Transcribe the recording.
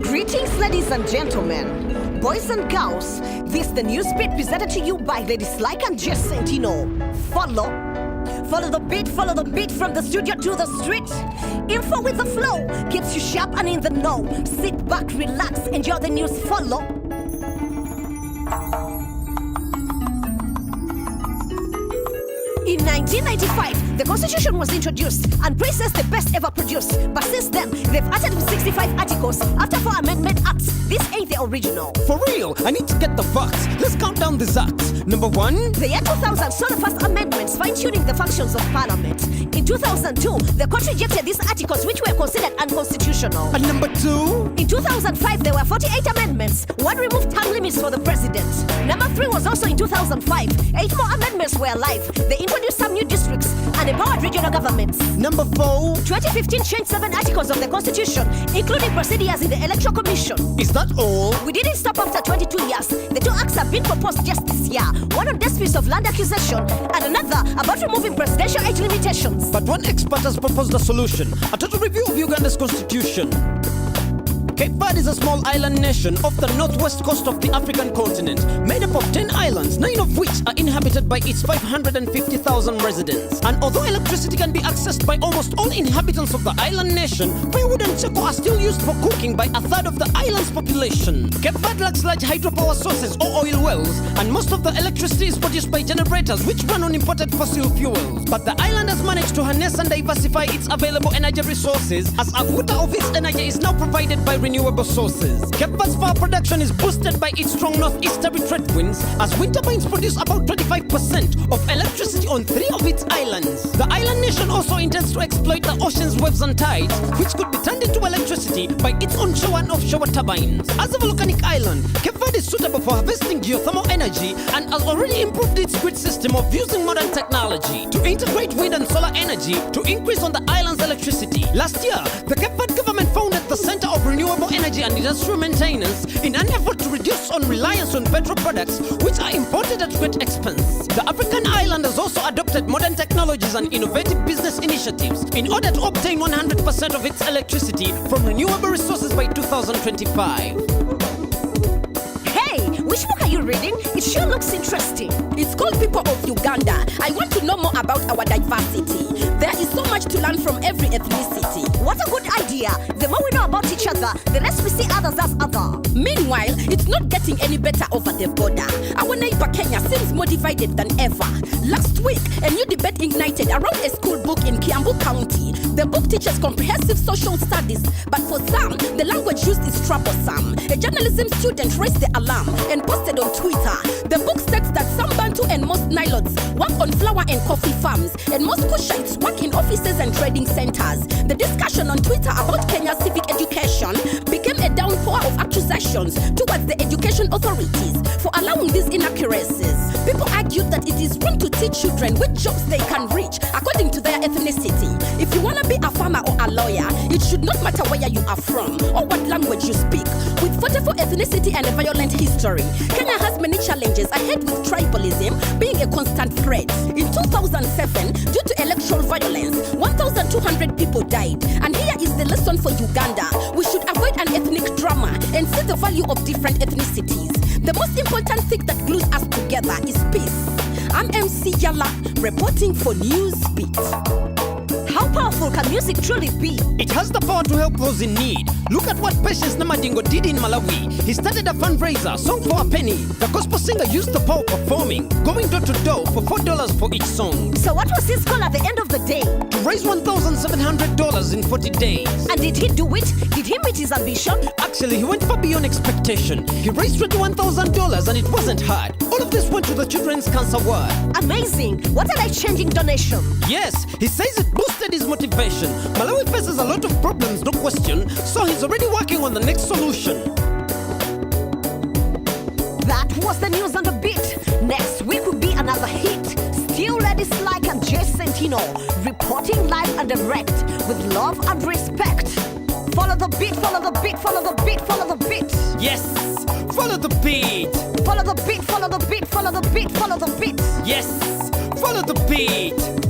Greetings, ladies and gentlemen, boys and girls. This is the news beat presented to you by Ladies Like and Jess Sentino. Follow the beat from the studio to the street. Info with the flow keeps you sharp and in the know. Sit back, relax, enjoy the news. Follow. In 1995, the Constitution was introduced and praised as the best ever produced. But since then, they've added 65 articles after 4 amendment acts. This ain't the original. For real, I need to get the facts. Let's count down these acts. Number 1, the year 2000 saw the first amendments fine-tuning the functions of Parliament. In 2002, the court rejected these articles which were considered unconstitutional. And number 2, in 2005, there were 48 amendments. 1 removed term limits for the president. Number 3 was also in 2005. 8 more amendments were alive. They introduced some new districts and empowered regional governments. Number 4, 2015 changed 7 articles of the Constitution, including procedures in the Electoral Commission. Is that all? We didn't stop after 22 years. The 2 acts have been proposed just this year. One on disputes of land acquisition and another about removing presidential age limitations. But one expert has proposed a solution, a total review of Uganda's constitution. Cape Verde is a small island nation off the northwest coast of the African continent, made up of 10 islands, 9 of which are inhabited by its 550,000 residents. And although electricity can be accessed by almost all inhabitants of the island nation, firewood and charcoal are still used for cooking by a third of the island's population. Cape Verde lacks large hydropower sources or oil wells, and most of the electricity is produced by generators which run on imported fossil fuels. But the island has managed to harness and diversify its available energy resources, as a quarter of its energy is now provided by renewable sources. Cape Verde's power production is boosted by its strong northeasterly trade winds, as wind turbines produce about 25% of electricity on 3 of its islands. The island nation also intends to exploit the ocean's waves and tides, which could be turned into electricity by its onshore and offshore turbines. As a volcanic island, Cape Verde is suitable for harvesting geothermal energy and has already improved its grid system of using modern technology to integrate wind and solar energy to increase on the island's electricity. Last year, the Cape Verde government founded the Center of Renewable Energy and Industrial Maintenance in an effort to reduce reliance on petrol products which are imported at great expense. The African island has also adopted modern technologies and innovative business initiatives in order to obtain 100% of its electricity from renewable resources by 2025. Which book are you reading? It sure looks interesting. It's called People of Uganda. I want to know more about our diversity. There is so much to learn from every ethnicity. What a good idea. The more we know about each other, the less we see others as other. Meanwhile, it's not getting any better over the border. Our neighbor Kenya seems more divided than ever. Last week, a new debate ignited around a school book in Kiambu County. The book teaches comprehensive social studies, but for some, the language used is troublesome. A journalism student raised the alarm and posted on Twitter. The book states that some Bantu and most Nilots work on flower and coffee farms, and most Kushites work in offices and trading centers. The discussion on Twitter about Kenya's civic education became a downpour of accusations towards the education authorities for allowing these inaccuracies. People argued that it is wrong to teach children which jobs they can reach according to their ethnicity. If you want to be a farmer or a lawyer, it should not matter where you are from or what language you speak. With 44 ethnicity and a violent history, Kenya has many challenges ahead, with tribalism being a constant threat. In 2007, due to electoral violence, 1,200 people died. And here is the lesson for Uganda. We should avoid an ethnic drama and see the value of different ethnicities. The most important thing that glues us together is peace. I'm MC Yala, reporting for Newsbeat. How powerful can music truly be? It has the power to help those in need. Look at what Patience Namadingo did in Malawi. He started a fundraiser, Song for a Penny. The gospel singer used the power performing, going door to door for $4 for each song. So what was his goal at the end of the day? To raise $1,700 in 40 days. And did he do it? Did he meet his ambition? Actually, he went far beyond expectation. He raised $21,000 and it wasn't hard. All of this went to the Children's Cancer Ward. Amazing. What a life-changing donation. Yes, he says it boosted his motivation. Malawi faces a lot of problems, no question, so he's already working on the next solution. That was the news on the beat. Next week will be another hit. Still Ladies Like and Jess Sentino, reporting live and direct with love and respect. Follow the beat, follow the beat, follow the beat, follow the beat. Yes, follow the beat. Follow the beat, follow the beat, follow the the beat, follow the beat. Yes, follow the beat.